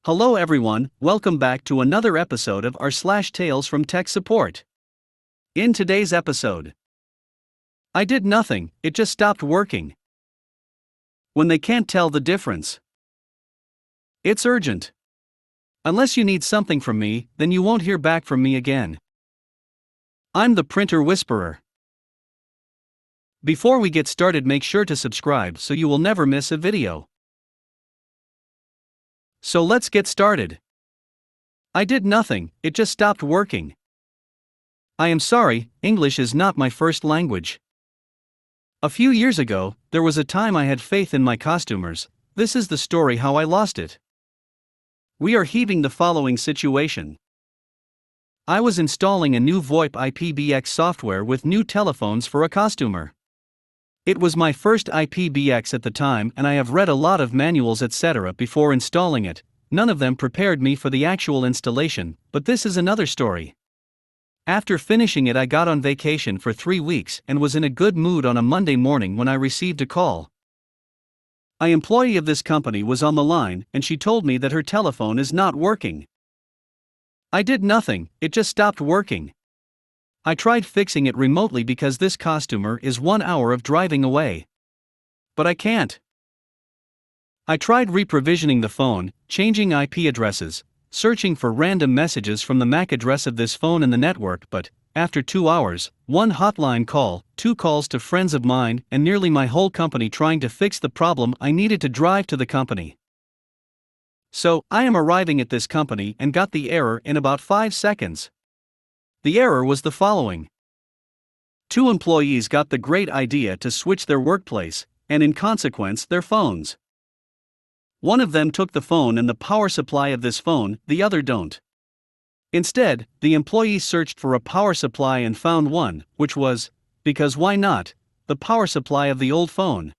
Hello everyone, welcome back to another episode of r/slash Tales from Tech Support. In today's episode, I did nothing, it just stopped working. When they can't tell the difference. It's urgent. Unless you need something from me, then you won't hear back from me again. I'm the printer whisperer. Before we get started, make sure to subscribe so you will never miss a video. So let's get started. I did nothing, it just stopped working. I am sorry, English is not my first language. A few years ago, there was a time I had faith in my costumers. This is the story how I lost it. We are heaving the following situation. I was installing a new VoIP IPBX software with new telephones for a costumer. It was my first IPBX at the time, and I have read a lot of manuals etc. before installing it. None of them prepared me for the actual installation, but this is another story. After finishing it, I got on vacation for 3 weeks and was in a good mood on a Monday morning when I received a call. An employee of this company was on the line and she told me that her telephone is not working. I did nothing, it just stopped working. I tried fixing it remotely because this costumer is 1 hour of driving away. But I can't. I tried reprovisioning the phone, changing IP addresses, searching for random messages from the MAC address of this phone in the network, but after 2 hours, 1 hotline call, 2 calls to friends of mine, and nearly my whole company trying to fix the problem, I needed to drive to the company. So, I am arriving at this company and got the error in about 5 seconds. The error was the following. 2 employees got the great idea to switch their workplace, and in consequence their phones. One of them took the phone and the power supply of this phone, the other don't. Instead, the employee searched for a power supply and found one, which was, because why not, the power supply of the old phone.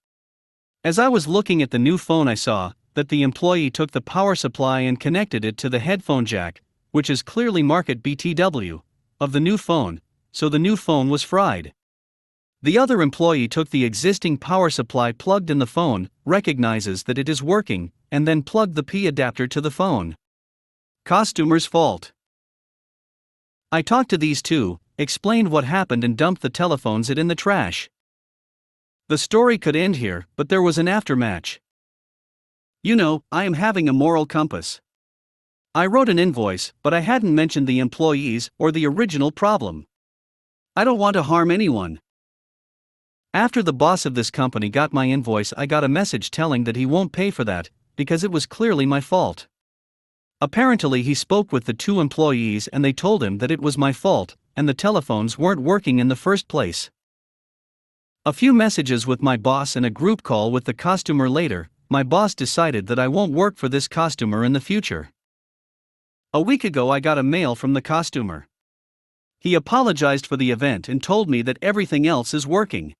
As I was looking at the new phone, I saw that the employee took the power supply and connected it to the headphone jack, which is clearly marked BTW, of the new phone, so the new phone was fried. The other employee took the existing power supply plugged in the phone, recognizes that it is working, and then plugged the P adapter to the phone. Costumer's fault. I talked to these 2, explained what happened and dumped the telephones in the trash. The story could end here, but there was an aftermatch. You know, I am having a moral compass. I wrote an invoice, but I hadn't mentioned the employees or the original problem. I don't want to harm anyone. After the boss of this company got my invoice, I got a message telling that he won't pay for that, because it was clearly my fault. Apparently he spoke with the 2 employees and they told him that it was my fault, and the telephones weren't working in the first place. A few messages with my boss and a group call with the costumer later, my boss decided that I won't work for this costumer in the future. A week ago I got a mail from the costumer. He apologized for the event and told me that everything else is working.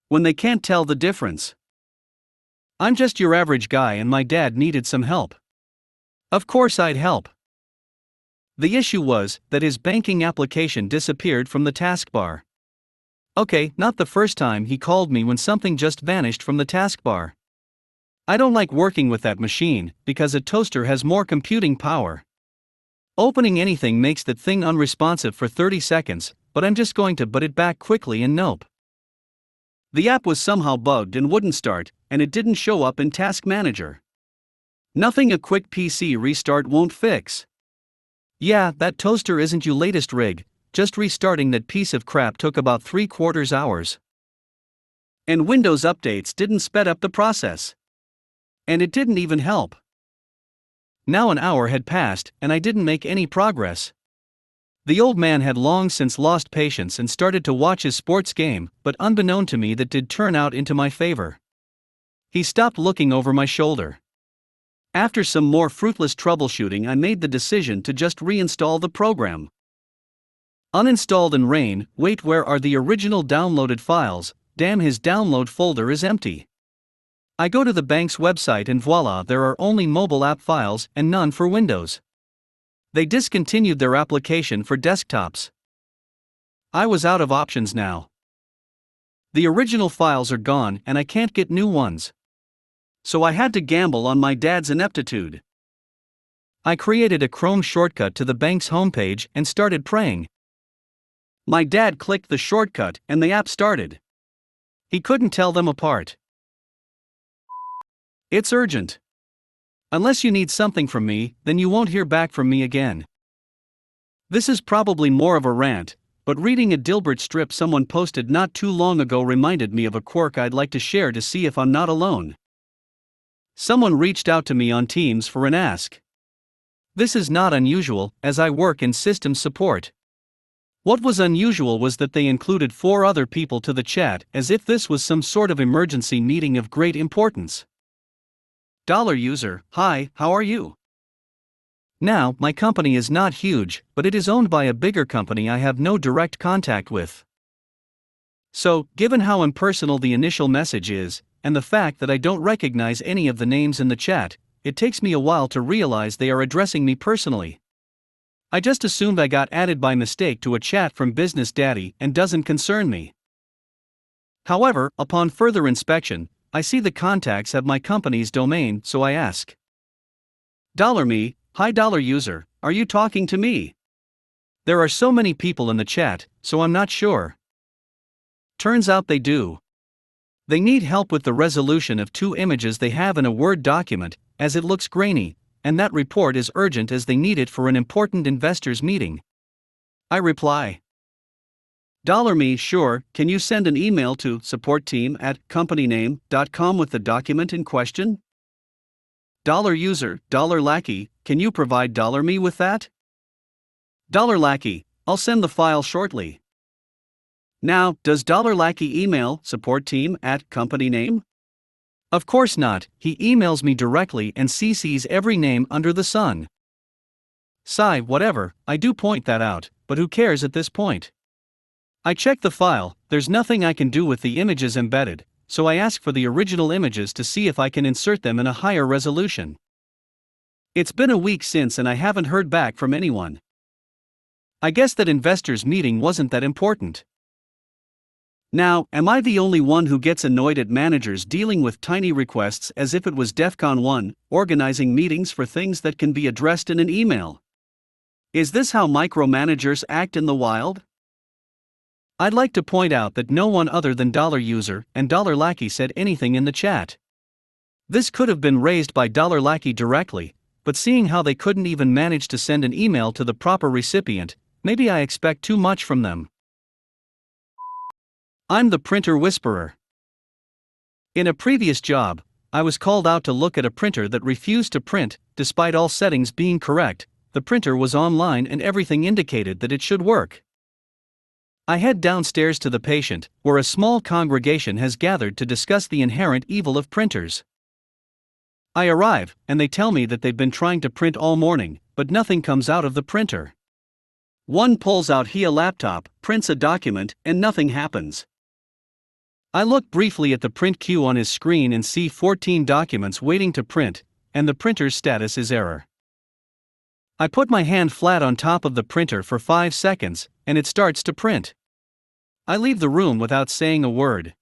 When they can't tell the difference. I'm just your average guy and my dad needed some help. Of course I'd help. The issue was that his banking application disappeared from the taskbar. Okay, not the first time he called me when something just vanished from the taskbar. I don't like working with that machine, because a toaster has more computing power. Opening anything makes that thing unresponsive for 30 seconds, but I'm just going to put it back quickly and nope. The app was somehow bugged and wouldn't start, and it didn't show up in Task Manager. Nothing a quick PC restart won't fix. Yeah, that toaster isn't your latest rig, just restarting that piece of crap took about 3/4 hours. And Windows updates didn't sped up the process. And it didn't even help. Now an hour had passed, and I didn't make any progress. The old man had long since lost patience and started to watch his sports game, but unbeknown to me that did turn out into my favor. He stopped looking over my shoulder. After some more fruitless troubleshooting, I made the decision to just reinstall the program. Uninstalled and rain, wait, where are the original downloaded files? Damn, his download folder is empty. I go to the bank's website and voila, there are only mobile app files and none for Windows. They discontinued their application for desktops. I was out of options now. The original files are gone and I can't get new ones. So I had to gamble on my dad's ineptitude. I created a Chrome shortcut to the bank's homepage and started praying. My dad clicked the shortcut and the app started. He couldn't tell them apart. It's urgent. Unless you need something from me, then you won't hear back from me again. This is probably more of a rant, but reading a Dilbert strip someone posted not too long ago reminded me of a quirk I'd like to share to see if I'm not alone. Someone reached out to me on Teams for an ask. This is not unusual, as I work in system support. What was unusual was that they included 4 other people to the chat as if this was some sort of emergency meeting of great importance. $user, hi, how are you? Now, my company is not huge, but it is owned by a bigger company I have no direct contact with. So, given how impersonal the initial message is, and the fact that I don't recognize any of the names in the chat, it takes me a while to realize they are addressing me personally. I just assumed I got added by mistake to a chat from Business Daddy and doesn't concern me. However, upon further inspection, I see the contacts have my company's domain, so I ask. $me, hi $user, are you talking to me? There are so many people in the chat, so I'm not sure. Turns out they do. They need help with the resolution of 2 images they have in a Word document, as it looks grainy, and that report is urgent as they need it for an important investors meeting. I reply. $me, sure, can you send an email to supportteam@companyname.com with the document in question? $user, $lackey, can you provide $me with that? $lackey, I'll send the file shortly. Now, does $lackey email supportteam@companyname? Of course not, he emails me directly and CCs every name under the sun. Sigh, whatever, I do point that out, but who cares at this point? I check the file, there's nothing I can do with the images embedded, so I ask for the original images to see if I can insert them in a higher resolution. It's been a week since and I haven't heard back from anyone. I guess that investors' meeting wasn't that important. Now, am I the only one who gets annoyed at managers dealing with tiny requests as if it was DEFCON 1, organizing meetings for things that can be addressed in an email? Is this how micromanagers act in the wild? I'd like to point out that no one other than $user and $lackey said anything in the chat. This could have been raised by $lackey directly, but seeing how they couldn't even manage to send an email to the proper recipient, maybe I expect too much from them. I'm the printer whisperer. In a previous job, I was called out to look at a printer that refused to print, despite all settings being correct. The printer was online and everything indicated that it should work. I head downstairs to the patient, where a small congregation has gathered to discuss the inherent evil of printers. I arrive, and they tell me that they've been trying to print all morning, but nothing comes out of the printer. One pulls out a laptop, prints a document, and nothing happens. I look briefly at the print queue on his screen and see 14 documents waiting to print, and the printer's status is error. I put my hand flat on top of the printer for 5 seconds, and it starts to print. I leave the room without saying a word.